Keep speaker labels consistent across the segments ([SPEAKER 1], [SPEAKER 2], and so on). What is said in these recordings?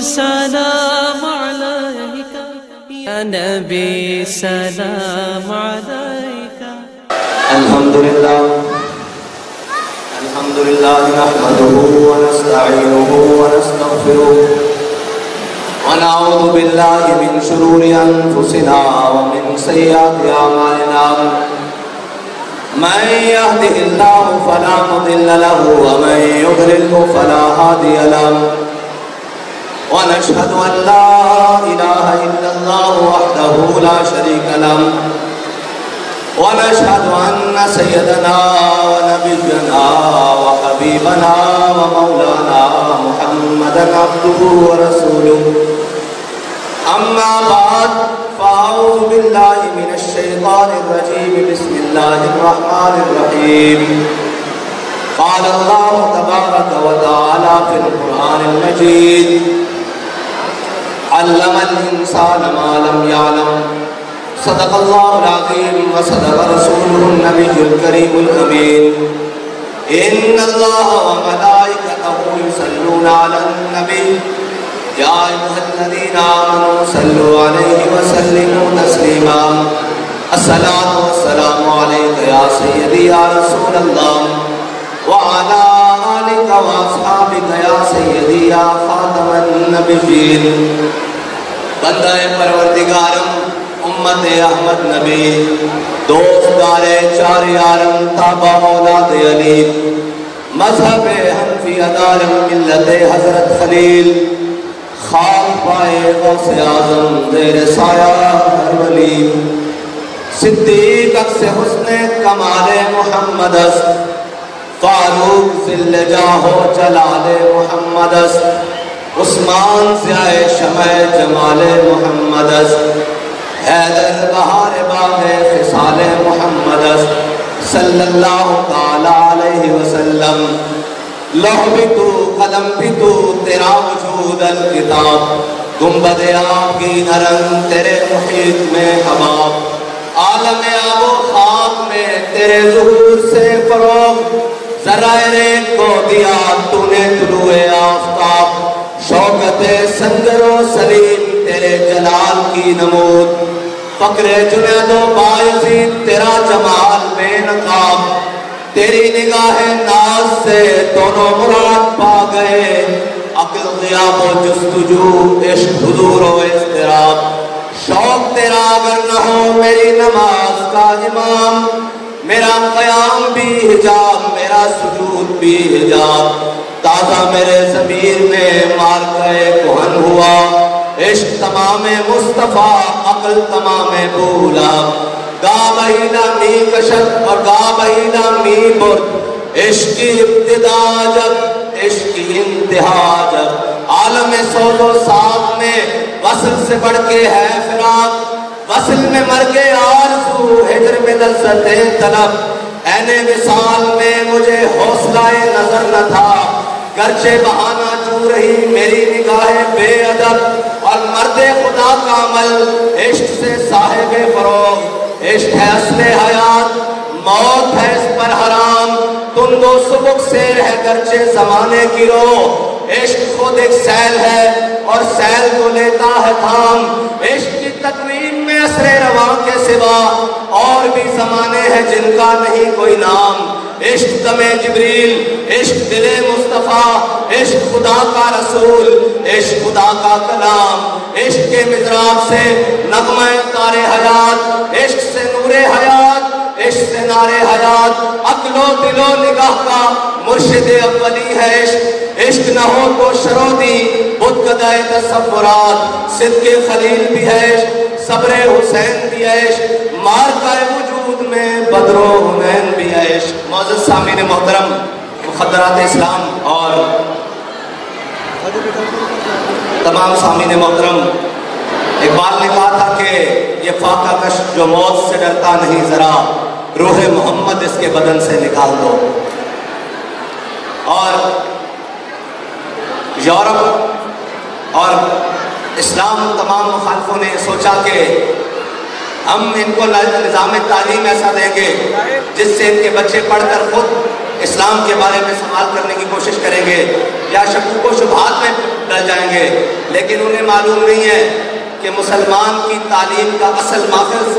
[SPEAKER 1] سلام عليك يا نبي سلام عليك.
[SPEAKER 2] الحمد لله نحمده ونستعينه ونستغفره ونعوذ بالله من شرور أنفسنا ومن سيئات أعمالنا. من يهده الله فلا مضل له ومن يضلل فلا هادي له. ونشهد أن لا إله إلا الله وحده لا شريك له. ونشهد أن سيدنا ونبينا وحبيبنا ومولانا محمدا عبده ورسوله. أما بعد فأعوذ بالله من الشيطان الرجيم. بسم الله الرحمن الرحيم. قال الله تبارك وتعالى في القرآن المجيد: علم الإنسان ما لم يعلم. صدق الله العظيم وصدق رسوله النبي الكريم الأمين. إن الله وملائكته يصلون على النبي يا أيها الذين آمنوا صلوا عليه وسلموا تسليما. الصلاة والسلام عليك يا سيدي يا رسول الله وعلى آلك وأصحابك يا سيدي يا خاتم النبيين. بندہ پروردگارم امت احمد نبی دوستدار چار یارم تابع اولاد علی مذہب حنفی ادارم ملت حضرت خلیل خاک پائے غوث اعظم زیر سایہ ہر ولی صدیق اکس حسن کمال محمد است فاروق ذل جاہ و جلال محمد است عثمان ضیاء شمع جمال محمد است حیدر بہار باغ خصال محمد است صلی اللہ تعالی علیہ وسلم. لوح بھی تو قلم بھی تو تیرا وجود الکتاب گنبد آب کی نرم تیرے محیط میں حباب عالم آب و خاک میں تیرے ظہور سے فروغ ذرائع ریگ کو دیا تو نے طلوع آفتاب شوکت سنگر و سلیم تیرے جلال کی نمود فقر جنید و بایزید تیرا جمال بے نقاب تیری نگاہ ناز سے دونوں مراد پا گئے عقل غیاب و جستجو عشق حضور و اضطراب شوق تیرا اگر نہ ہو میری نماز کا امام میرا قیام بھی حجاب میرا سجود بھی حجاب تازہ میرے ضمیر میں مار گئے کہن ہوا عشق تمام مصطفیٰ عقل تمام بولا گا بہینا می کشت اور گا بہینا می برد عشق کی ابتدا جب عشق کی انتہا جب عالم سوز و ساز میں وصل سے بڑھ کے ہے فراق وصل میں مر کے آرزو ہجر میں لذت طلب عین وصال میں مجھے حوصلہ نظر نہ تھا گرچہ بہانہ جو رہی میری نگاہ بے ادب اور مرد خدا کا عمل عشق سے صاحب فروغ عشق ہے اصل حیات موت ہے اس پر حرام تند و سبک سے ہے گرچہ زمانے کی رو عشق خود ایک سیل ہے اور سیل کو لیتا ہے تھام عشق کی تقویم میں اثر رواں کے سوا اور بھی زمانے ہیں جن کا نہیں کوئی نام عشق دم جبریل عشق دل مصطفیٰ عشق خدا کا رسول عشق خدا کا کلام عشق کے مضراب سے نغمہ تار حیات عشق سے نور حیات عشق سے نار حیات عقل و دل و نگاہ کا مرشد اولی ہے عشق عشق نہ ہو تو شرودی بت گدائے تصورات صدق خلیل بھی ہے عشق صبر حسین بھی ہے عشق مارکہ وجود میں بدر و حنین بھی ہے عشق. معزز سامعین محترم مخدرات اسلام اور تمام سامعین محترم اقبال نے کہا تھا کہ یہ فاقہ کش جو موت سے ڈرتا نہیں ذرا روح محمد اس کے بدن سے نکال دو. اور یورپ اور اسلام تمام مخالفوں نے سوچا کہ ہم ان کو نظام تعلیم ایسا دیں گے جس سے ان کے بچے پڑھ کر خود اسلام کے بارے میں سوال کرنے کی کوشش کریں گے یا شکوک و شبہات میں ڈل جائیں گے. لیکن انہیں معلوم نہیں ہے کہ مسلمان کی تعلیم کا اصل ماخذ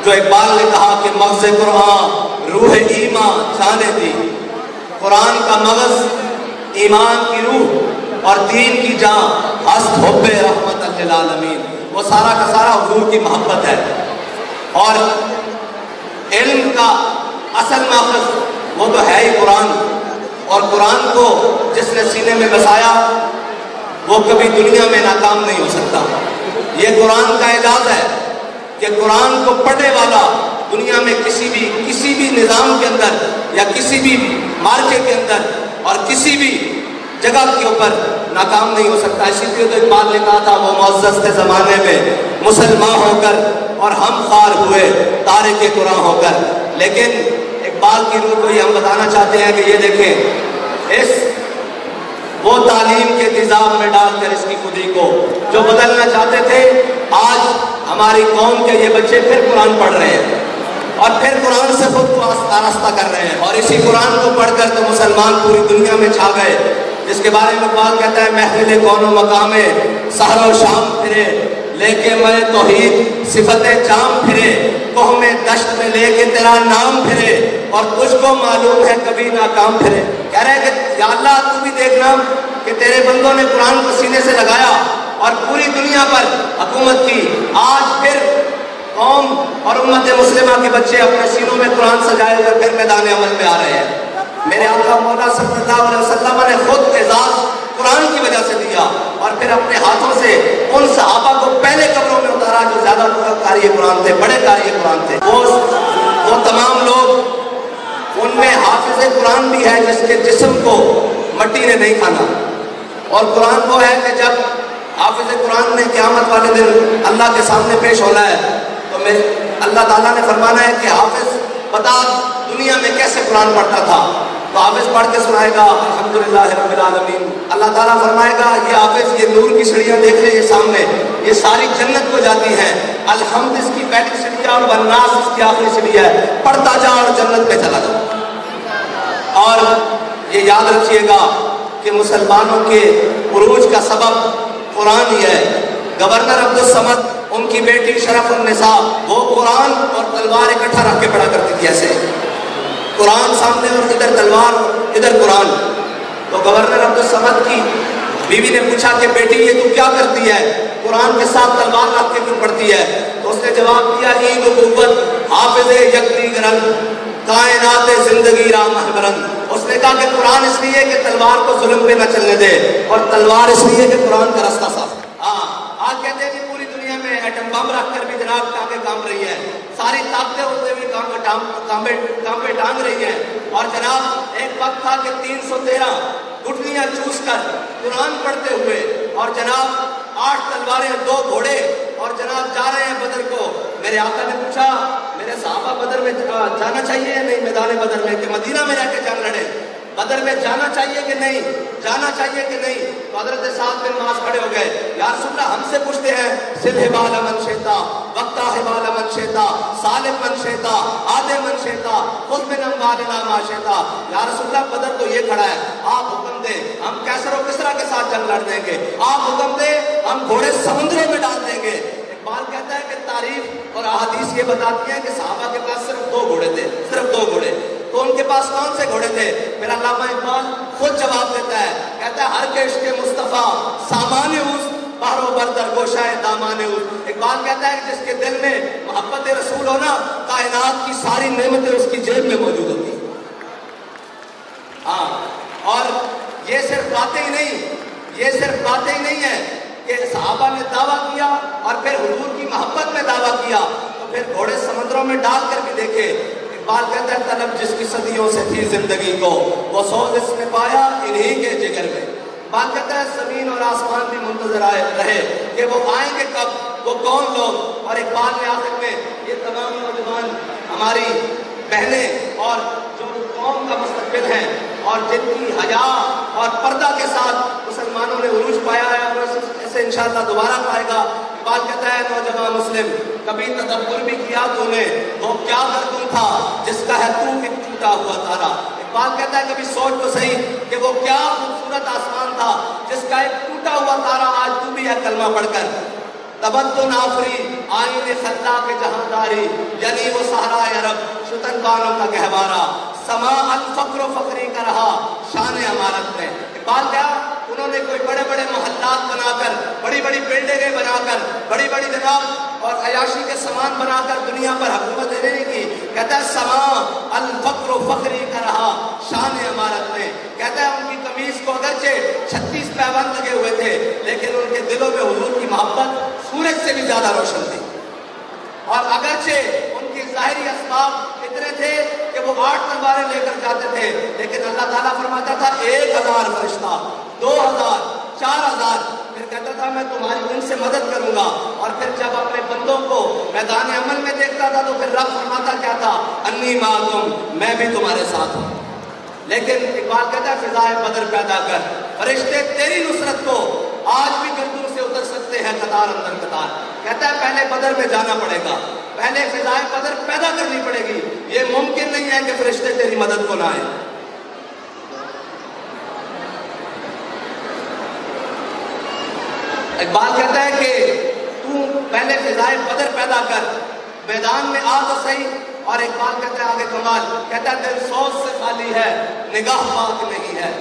[SPEAKER 2] جو اقبال نے کہا کہ مغز قرآن روح ایمان جانے دی، قرآن کا مغز ایمان کی روح اور دین کی جان ہست حب رحمت للعالمین، وہ سارا کا سارا حضور کی محبت ہے۔ اور علم کا اصل ماخذ وہ تو ہے ہی قرآن، اور قرآن کو جس نے سینے میں بسایا وہ کبھی دنیا میں ناکام نہیں ہو سکتا۔ یہ قرآن کا اعجاز ہے کہ قرآن کو پڑھنے والا دنیا میں کسی بھی نظام کے اندر یا کسی بھی مارکے کے اندر اور کسی بھی جگہ کے اوپر ناکام نہیں ہو سکتا۔ اسی لیے تو اقبال نے کہا تھا وہ معزز تھے زمانے میں مسلمان ہو کر اور ہم خوار ہوئے تارک قرآن ہو کر۔ لیکن اقبال کی روح کو یہ ہم بتانا چاہتے ہیں کہ یہ دیکھیں، اس وہ تعلیم کے تیزاب میں ڈال کر اس کی خودی کو جو بدلنا چاہتے تھے، آج ہماری قوم کے یہ بچے پھر قرآن پڑھ رہے ہیں اور پھر قرآن سے خود کو آراستہ کر رہے ہیں، اور اسی قرآن کو پڑھ کر تو مسلمان پوری دنیا میں چھا گئے، جس کے بارے میں اقبال کہتا ہے محفل کون و مقام سحر و شام پھرے لے کے میں توحید صفت جام پھرے، قوم دشت میں لے کے تیرا نام پھرے اور تجھ کو معلوم ہے کبھی ناکام پھرے۔ کہہ رہے ہیں کہ یا اللہ تو بھی دیکھنا کہ تیرے بندوں نے قرآن کو سینے سے لگایا اور پوری دنیا پر حکومت کی، آج پھر قوم اور امت مسلمہ کے بچے اپنے سینوں میں قرآن سجائے ہوئے پھر میدان عمل میں آ رہے ہیں۔ میرے آقا مولا صلی اللہ علیہ وسلم نے خود اعزاز قرآن کی وجہ سے دیا اور پھر اپنے ہاتھوں سے ان صحابہ کو پہلے قبروں میں اتارا جو زیادہ قاری قرآن تھے، بڑے قاری قرآن تھے۔ وہ تمام لوگ، ان میں حافظ قرآن بھی ہے جس کے جسم کو مٹی نے نہیں کھانا، اور قرآن وہ ہے کہ جب حافظ قرآن نے قیامت والے دن اللہ کے سامنے پیش ہونا ہے تو اللہ تعالیٰ نے فرمانا ہے کہ حافظ بتا دنیا میں کیسے قرآن پڑھتا تھا، تو حافظ پڑھ کے سنائے گا الحمدللہ رب العالمین۔ اللہ تعالیٰ فرمائے گا یہ حافظ، یہ نور کی سیڑھیاں دیکھ رہے یہ سامنے، یہ ساری جنت کو جاتی ہیں، الحمد اس کی پہلی سیڑھی ہے اور والناس اس کی آخری سیڑھی ہے، پڑھتا جا اور جنت میں چلا جا۔ اور یہ یاد رکھیے گا کہ مسلمانوں کے عروج کا سبب قرآن ہی ہے۔ گورنر عبدالصمد، ان کی بیٹی شرف النساء، وہ قرآن اور تلوار اکٹھا رکھ کے پڑھا کرتی تھی، ایسے قرآن سامنے اور ادھر تلوار ادھر قرآن۔ تو گورنر عبدالصمد کی بیوی نے پوچھا کہ بیٹی یہ تو کیا کرتی ہے، قرآن کے ساتھ تلوار رکھ کے کیوں پڑھتی ہے؟ تو اس نے جواب دیا عید قوت حافظ یکتی گرن کائنات زندگی را محبرن۔ اس نے کہا کہ قرآن اس لیے کہ تلوار کو ظلم پہ نہ چلنے دے، اور تلوار اس لیے کہ قرآن کا راستہ صاف۔ آج کہتے ہیں کہ پوری دنیا میں ایٹم بم رکھ کر بھی جناب ٹانگیں کام رہی ہیں، ساری طاقتیں ہوتے ہوئے کانپے ٹانگ رہی ہیں، اور جناب ایک وقت تھا کہ 313 گٹھلیاں چوس کر قرآن پڑھتے ہوئے اور جناب 8 تلواریں 2 گھوڑے اور جناب جا رہے ہیں بدر کو۔ میرے آقا نے پوچھا میرے صحابہ بدر میں جانا چاہیے یا نہیں، میدان بدر میں، کہ مدینہ میں رہ کے جنگ لڑے، بدر میں جانا چاہیے کہ نہیں، جانا چاہیے کہ نہیں؟ تو حضرت سعد بن معاذ کھڑے ہو گئے، یا رسول اللہ ہم سے پوچھتے ہیں سلح بال من شیتا وقتا بال من شیتا سالم من شیتا آدے من شیتا خود من اموالنا ما شیتا۔ یا رسول اللہ بدر تو یہ کھڑا ہے، آپ حکم دیں ہم کیسر و کسرا کے ساتھ جنگ لڑ دیں گے، آپ حکم دیں ہم گھوڑے سمندروں میں ڈال دیں گے۔ اقبال کہتا ہے کہ تاریخ اور احادیث یہ بتاتی ہیں کہ صحابہ کے پاس صرف 2 گھوڑے تھے، صرف 2 گھوڑے۔ تو ان کے پاس کون سے گھوڑے تھے؟ پھر علامہ اقبال خود جواب دیتا ہے، کہتا ہے ہر کے عشق مصطفیٰ سامان اس بارو بردر گوشائے دامان اس۔ اقبال کہتا ہے کہ جس کے دل میں محبت رسول ہونا، کائنات کی ساری نعمتیں اس کی جیب میں موجود ہوتی ہیں۔ اور یہ صرف باتیں ہی نہیں ہے کہ صحابہ نے دعویٰ کیا اور پھر حضور کی محبت میں دعویٰ کیا، تو پھر گھوڑے سمندروں میں ڈال کر بھی دیکھے۔ اقبال کہتا ہے طلب جس کی صدیوں سے تھی زندگی کو، وہ سوز اس میں پایا انہی کے جگر میں۔ اقبال کہتا ہے زمین اور آسمان بھی منتظر رہے کہ وہ آئیں گے کب، وہ کون لوگ۔ اور اقبال نے آخر میں یہ تمام نوجوان ہماری بہنیں اور جو قوم کا مستقبل ہیں اور جن کی حیا اور پردہ کے ساتھ مسلمانوں نے عروج پایا ہے اور اسے انشاءاللہ دوبارہ پائے گا۔ اقبال کہتا ہے نوجوان مسلم کبھی تدبر بھی کیا تو نے، وہ کیا گردن تھا جس کا ہے تو ایک ٹوٹا ہوا تارا۔ اقبال کہتا ہے کبھی سوچ تو صحیح کہ وہ کیا خوبصورت آسمان تھا جس کا ایک ٹوٹا ہوا تارا آج تو بھی ہے کلمہ پڑھ کر. تبدن آفری آئین خلا کے جہانداری یعنی وہ صحرا عرب شتن بانوں کا گہوارہ سما الفقر و فقری کا رہا شان امارت میں. اقبال کیا انہوں نے کوئی بڑے بڑے محلات بنا کر بڑی بڑی بلڈنگیں بنا کر بڑی بڑی جناب اور عیاشی کے سامان بنا کر دنیا پر حکومت نہیں کی. کہتا ہے سما الفقر و فقری کا رہا شان امارت میں. کہتا ہے ان کی قمیض کو اگرچہ 36 پیبند لگے ہوئے تھے لیکن ان کے دلوں میں حضور کی محبت سورج سے بھی زیادہ روشن تھی. اور اگرچہ ان کی ظاہری اسباب اتنے تھے کہ وہ 8 تلواریں لے کر جاتے تھے لیکن اللہ تعالیٰ فرماتا تھا 1000 فرشتہ 2000 4000. پھر کہتا تھا میں تمہاری ان سے مدد کروں گا. اور پھر جب اپنے بندوں کو میدان عمل میں دیکھتا تھا تو پھر رب فرماتا کیا تھا انی معکم میں بھی تمہارے ساتھ ہوں. لیکن اقبال کہتا ہے فضائے بدر پیدا کر فرشتے تیری نصرت کو آج بھی گردوں سے اتر سکتے ہیں قطار اندر قطار. کہتا ہے پہلے بدر میں جانا پڑے گا پہلے فضائے بدر پیدا کرنی پڑے گی. یہ ممکن نہیں ہے کہ فرشتے تیری مدد کو نہ آئیں. اقبال کہتا ہے کہ تو پہلے فضائے بدر پیدا کر میدان میں آ تو صحیح. اور اقبال کہتا ہے آگے کمال کہتا ہے دل سوز سے خالی ہے نگاہ پاک نہیں ہے.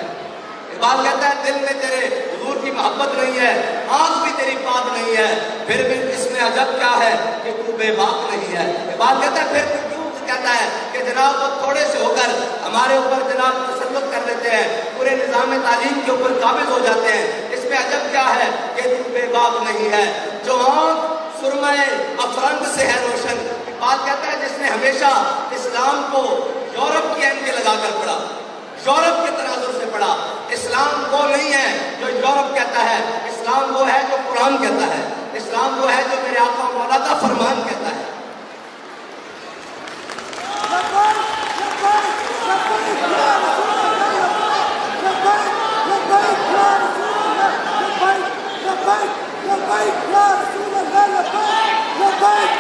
[SPEAKER 2] اقبال کہتا ہے دل میں تیرے حضور کی محبت نہیں ہے آنکھ بھی تیری پاک نہیں ہے پھر بھی اس میں عجب کیا ہے کہ تو بے باک نہیں ہے. اقبال کہتا ہے پھر کیوں کہتا ہے کہ جناب وہ تھوڑے سے ہو کر ہمارے اوپر جناب تسلط کر لیتے ہیں پورے نظام تعلیم کے اوپر قابض ہو جاتے ہیں. اس میں عجب کیا ہے کہ تو بے باک نہیں ہے جو آنکھ سرمہ افرنگ سے ہے روشن. اقبال کہتا ہے جس نے ہمیشہ اسلام کو یورپ کی اینٹیں لگا کر پڑھا یورپ کے تناظر سے پڑھا. اسلام وہ نہیں ہے جو یورپ کہتا ہے اسلام وہ ہے جو قرآن کہتا ہے اسلام وہ ہے جو میرے آقا مولا کا فرمان کہتا ہے.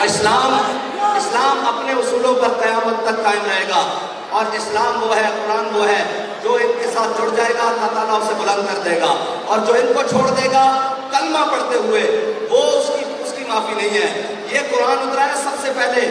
[SPEAKER 2] اسلام اپنے اصولوں پر قیامت تک قائم رہے گا اور اسلام وہ ہے قرآن وہ ہے جو ان کے ساتھ جڑ جائے گا اللہ تعالیٰ اسے بلند کر دے گا. اور جو ان کو چھوڑ دے گا کلمہ پڑھتے ہوئے وہ اس کی معافی نہیں ہے. یہ قرآن اترا ہے سب سے پہلے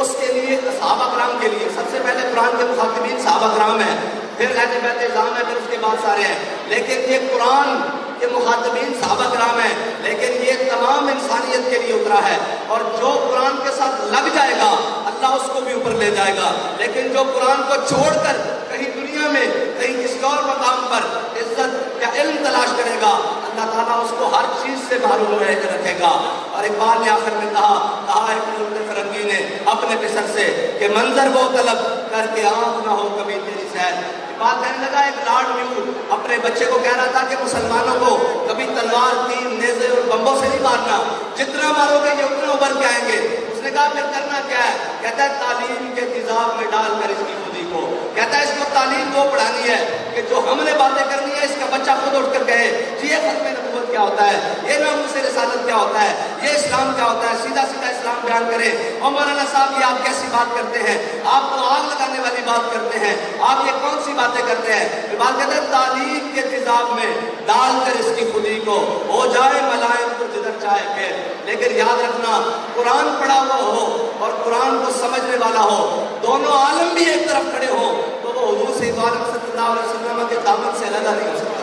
[SPEAKER 2] اس کے لیے صحابہ کرام کے لیے. سب سے پہلے قرآن کے مخاطبین صحابہ کرام ہیں پھر اہل بیت اعظام ہے پھر اس کے بعد سارے ہیں. لیکن یہ قرآن کے مخاطبین صحابہ کرام ہیں لیکن یہ تمام انسانیت کے لیے اترا ہے. اور جو قرآن کے ساتھ لگ جائے گا اللہ اس کو بھی اوپر لے جائے گا. لیکن جو قرآن کو چھوڑ کر کہیں دنیا میں کہیں کسی اور مقام پر عزت یا علم تلاش کرے گا اللہ تعالیٰ اس کو ہر چیز سے محروم رکھے گا. اور اقبال نے آخر میں کہا ہے فرنگی نے اپنے پسر سے کہ منظر وہ طلب کر کے آنکھ نہ ہو کبھی تیری سیر. بات کہنے لگا ایک لارڈ میو اپنے بچے کو کہہ رہا تھا کہ مسلمانوں کو کبھی تلوار تیر نیزے اور بمبوں سے نہیں مارنا جتنا مارو گے یہ اتنا ابھر کے آئیں گے. اس نے کہا پھر کرنا کیا ہے کہتا ہے تعلیم کے تیزاب میں ڈال کر اس کی خودی کو. کہتا ہے اس کو تعلیم وہ پڑھانی ہے کہ جو ہم نے باتیں کرنی ہے اس کا بچہ خود اٹھ کر کہے جی یہ ختم نبوت کیا ہوتا ہے یہ ناموس رسالت کیا ہوتا ہے یہ اسلام کیا ہوتا ہے سیدھا سیدھا اسلام بیان کرے. اور مولانا صاحب یہ آپ کیسی بات کرتے ہیں آپ تو آگ لگانے والی بات کرتے ہیں آپ یہ کون سی باتیں کرتے ہیں. بات کہتے ہیں تعلیم کے تیزاب میں ڈال کر اس کی خودی کو ہو جائے ملائم کو جدھر چاہے پھر. لیکن یاد رکھنا قرآن پڑھا ہوا ہو اور قرآن کو سمجھنے والا ہو دونوں عالم بھی ایک طرف کھڑے ہو تو وہ حضور صلی اللہ علیہ وسلم کے دامن سے علیحدہ نہیں ہو سکتا.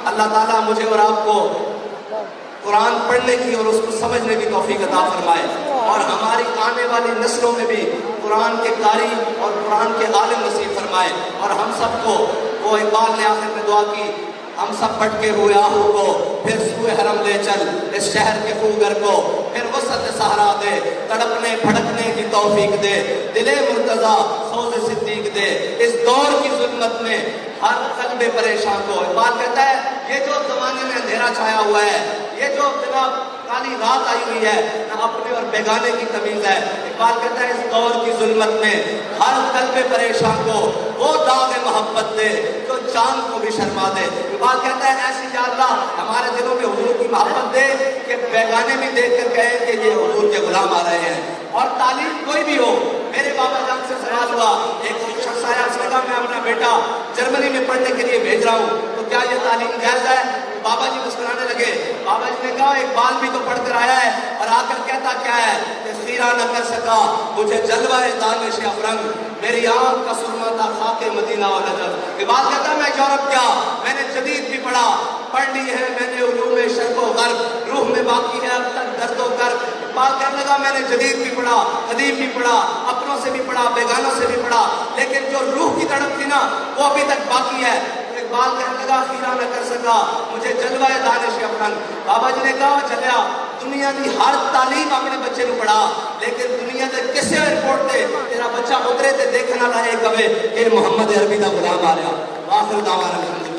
[SPEAKER 2] اللہ تعالیٰ مجھے اور آپ کو قرآن پڑھنے کی اور اس کو سمجھنے کی توفیق عطا فرمائے اور ہماری آنے والی نسلوں میں بھی قرآن کے قاری اور قرآن کے عالم نصیب فرمائے. اور ہم سب کو وہ اقبال نے آخر میں دعا کی ہم سب بھٹکے ہوئے آہو کو پھر سوئے حرم لے چل اس شہر کے خوگر کو پھر وسط صحرا دے تڑپنے پھڑکنے کی توفیق دے دل مرتضیٰ سوز صدیق دے اس دور کی ظلمت میں ہر قلب پریشان کو. اقبال کہتا ہے یہ جو زمانے میں اندھیرا چھایا ہوا ہے یہ جو جناب کالی رات آئی ہوئی ہے نہ اپنے اور بیگانے کی تمیز ہے. اقبال کہتا ہے اس دور کی ظلمت میں ہر قلب پریشان کو وہ داغ محبت دے جو چاند کو بھی شرما دے. اقبال کہتا ہے ایسی یا اللہ ہمارے دلوں میں حضور کی محبت دے کہ بیگانے بھی دیکھ کر کہیں کہ یہ حضور کے غلام آ رہے ہیں۔ اور تعلیم کوئی بھی ہو، میرے بابا جان سے سوال ہوا، ایک شخص آیا، اس نے کہا میں اپنا بیٹا جرمنی میں پڑھنے کے لیے بھیج رہا ہوں، تو کیا یہ تعلیم جائز ہے؟ بابا جی مسکرانے لگے۔ بابا جی نے کہا اقبال بھی تو پڑھ کر آیا ہے اور آ کر کہتا کیا ہے کہ خیرہ نہ کر سکا مجھے جلوہ دانش افرنگ، میری آنکھ کا سرما تھا خاک مدینہ و نجف۔ اقبال کہتا میں یورپ گیا، میں نے جدید بھی پڑھا، پڑھ لی ہے میں نے علوم شرق و غرب، روح میں باقی ہے اب تک درد و کرب۔ اقبال کہنے لگا میں نے جدید بھی پڑھا، قدیم بھی پڑھا، اپنوں سے بھی پڑھا، بیگانوں سے بھی پڑھا، لیکن جو روح کی تڑپ تھی نا وہ ابھی تک باقی ہے۔ اقبال کہنے لگا خیرہ نہ کر سکا مجھے جلوہ دانش افرنگ۔ بابا جی نے کہا چلیا دنیا کی ہر تعلیم اپنے بچے کو پڑھا، لیکن دنیا کے کسے ایئرپورٹ تے تیرا بچہ اترے تے دیکھنا رہے کبھی کہ محمد عربی دا غلام آ رہا۔ آخر دعوانا الحمدللہ۔